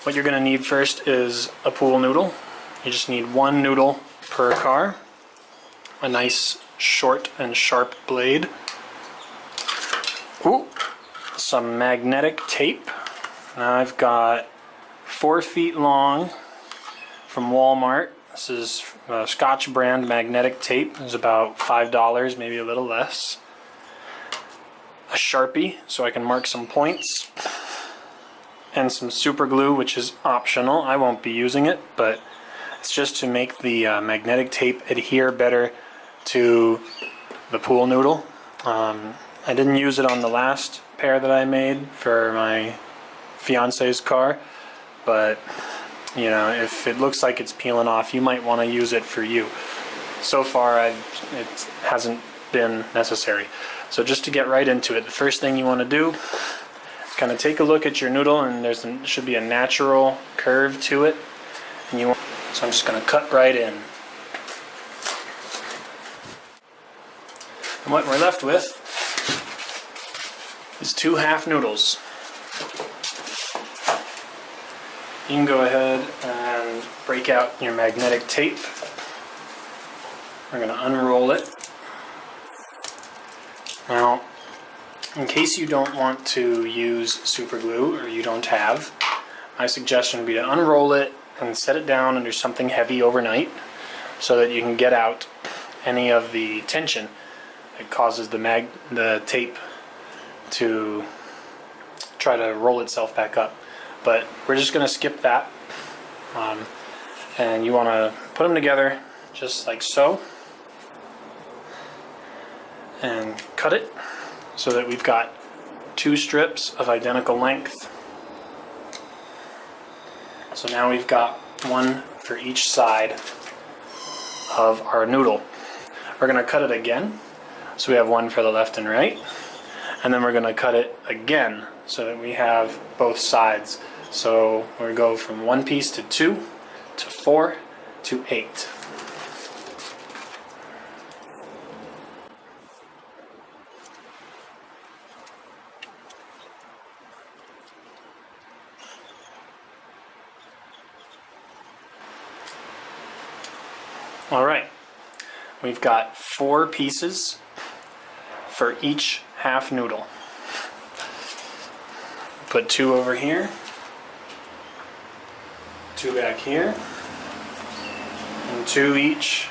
What you're going to need first is a pool noodle. You just need one noodle per car, a nice short and sharp blade, some magnetic tape. Now I've got 4 feet long from Walmart. This is Scotch brand magnetic tape. It's about $5, maybe a little less. A Sharpie so I can mark some points. And some super glue, which is optional. I won't be using it, but it's just to make the magnetic tape adhere better to the pool noodle. I didn't use it on the last pair that I made for my fiance's car, but you know, if it looks like it's peeling off, you might want to use it for you. So far, it hasn't been necessary. So just to get right into it, the first thing you want to do, kind of take a look at your noodle, and there should be a natural curve to it. And so I'm just going to cut right in. And what we're left with is 2 half noodles. You can go ahead and break out your magnetic tape. We're going to unroll it. Now, in case you don't want to use super glue, or you don't have, my suggestion would be to unroll it and set it down under something heavy overnight so that you can get out any of the tension that causes the tape to try to roll itself back up. But we're just going to skip that, and you want to put them together just like so and cut it so that we've got 2 strips of identical length. So now we've got one for each side of our noodle. We're going to cut it again, so we have one for the left and right, and then we're going to cut it again so that we have both sides. So we go from 1 piece to 2 to 4 to 8. Alright, we've got 4 pieces for each half noodle. Put 2 over here, 2 back here, and 2 each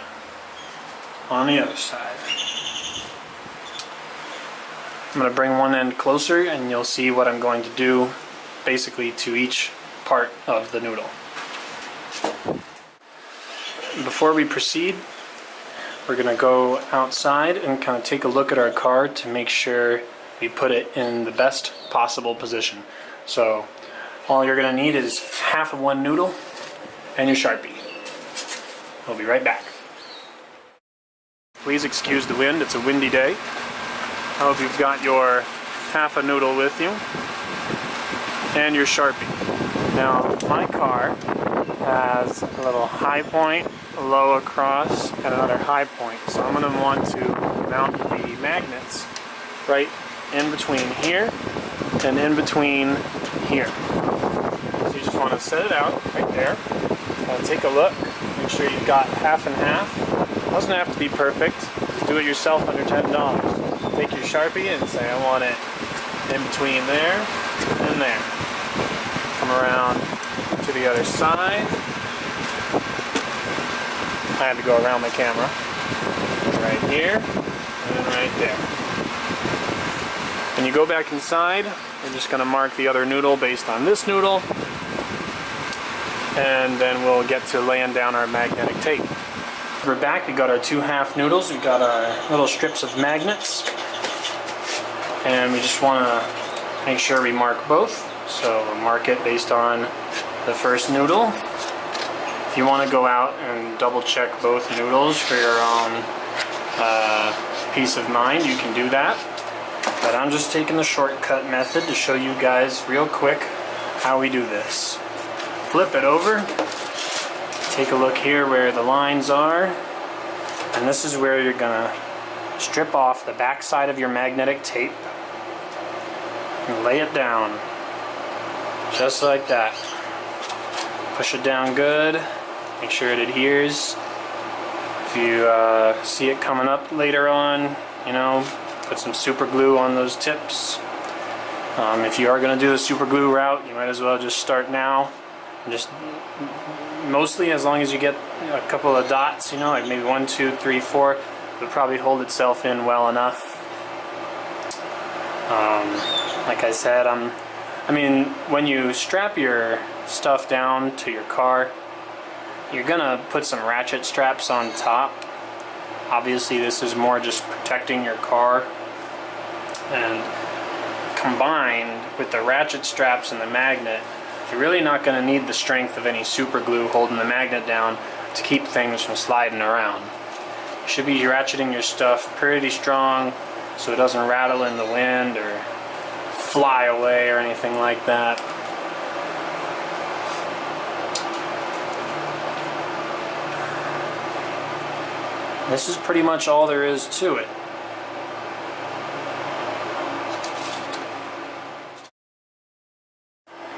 on the other side. I'm going to bring one end closer and you'll see what I'm going to do basically to each part of the noodle. Before we proceed, we're going to go outside and kind of take a look at our car to make sure we put it in the best possible position. So all you're going to need is half of one noodle and your Sharpie. We'll be right back. Please excuse the wind, it's a windy day. I hope you've got your half a noodle with you and your Sharpie. Now my car has a little high point, low across, and another high point. So I'm going to want to mount the magnets right in between here and in between here. So you just want to set it out right there. Take a look, make sure you've got half and half. It doesn't have to be perfect. Just do it yourself under $10. Take your Sharpie and say I want it in between there and there. Come around to the other side. I had to go around my camera. Right here and right there. When you go back inside, we're just going to mark the other noodle based on this noodle, and then we'll get to laying down our magnetic tape. We're back, we got our 2 half noodles, we got our little strips of magnets, and we just want to make sure we mark both. So we'll mark it based on the first noodle. If you want to go out and double check both noodles for your own peace of mind, you can do that. But I'm just taking the shortcut method to show you guys real quick how we do this. Flip it over, take a look here where the lines are, and this is where you're gonna strip off the back side of your magnetic tape and lay it down just like that. Push it down good. Make sure it adheres. If you see it coming up later on, you know, put some super glue on those tips. If you are going to do the super glue route, you might as well just start now. And just mostly, as long as you get a couple of dots, you know, like maybe 1, 2, 3, 4, it'll probably hold itself in well enough. Like I said, I mean, when you strap your stuff down to your car, you're gonna put some ratchet straps on top. Obviously, this is more just protecting your car, and combined with the ratchet straps and the magnet, you're really not going to need the strength of any super glue holding the magnet down to keep things from sliding around. You should be ratcheting your stuff pretty strong so it doesn't rattle in the wind or fly away or anything like that. This is pretty much all there is to it.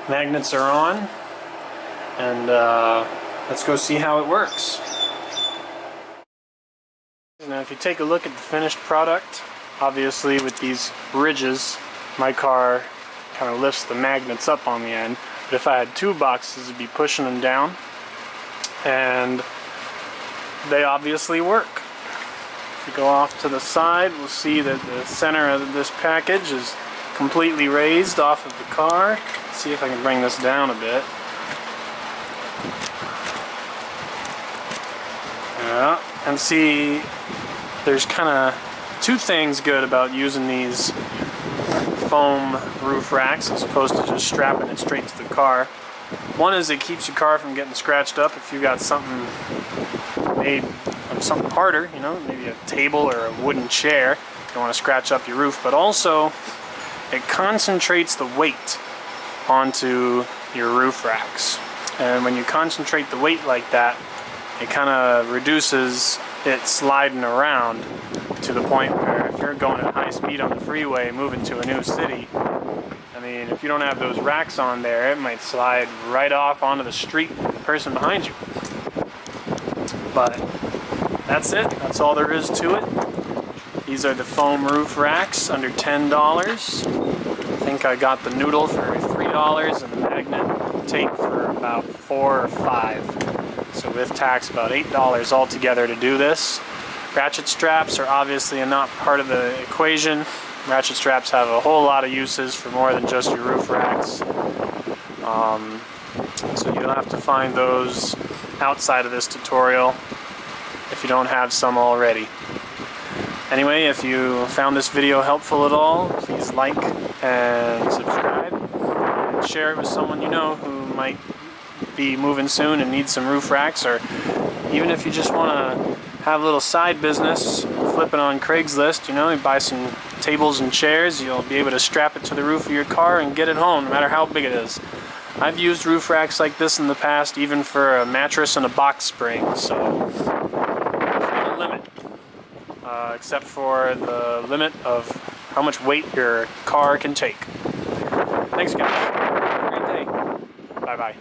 Magnets are on, and let's go see how it works. Now if you take a look at the finished product, obviously with these ridges, my car kind of lifts the magnets up on the end, but if I had 2 boxes, I'd be pushing them down, and they obviously work. If you go off to the side, we'll see that the center of this package is completely raised off of the car. Let's see if I can bring this down a bit. Yeah, and see, there's kind of 2 things good about using these foam roof racks as opposed to just strapping it straight to the car. One is it keeps your car from getting scratched up if you got something made of something harder, you know, maybe a table or a wooden chair. You don't want to scratch up your roof, but also it concentrates the weight onto your roof racks. And when you concentrate the weight like that, it kind of reduces it sliding around to the point where if you're going at high speed on the freeway moving to a new city, I mean, if you don't have those racks on there, it might slide right off onto the street with the person behind you. But that's it. That's all there is to it. These are the foam roof racks under $10. I think I got the noodle for $3 and the magnet tape for about $4 or $5. So with tax, about $8 altogether to do this. Ratchet straps are obviously not part of the equation. Ratchet straps have a whole lot of uses for more than just your roof racks. So you'll have to find those outside of this tutorial if you don't have some already. Anyway, if you found this video helpful at all, please like and subscribe and share it with someone you know who might be moving soon and need some roof racks, or even if you just want to have a little side business, flipping on Craigslist, you know, you buy some tables and chairs, you'll be able to strap it to the roof of your car and get it home, no matter how big it is. I've used roof racks like this in the past, even for a mattress and a box spring, so there's no limit, except for the limit of how much weight your car can take. Thanks, guys. Have a great day. Bye-bye.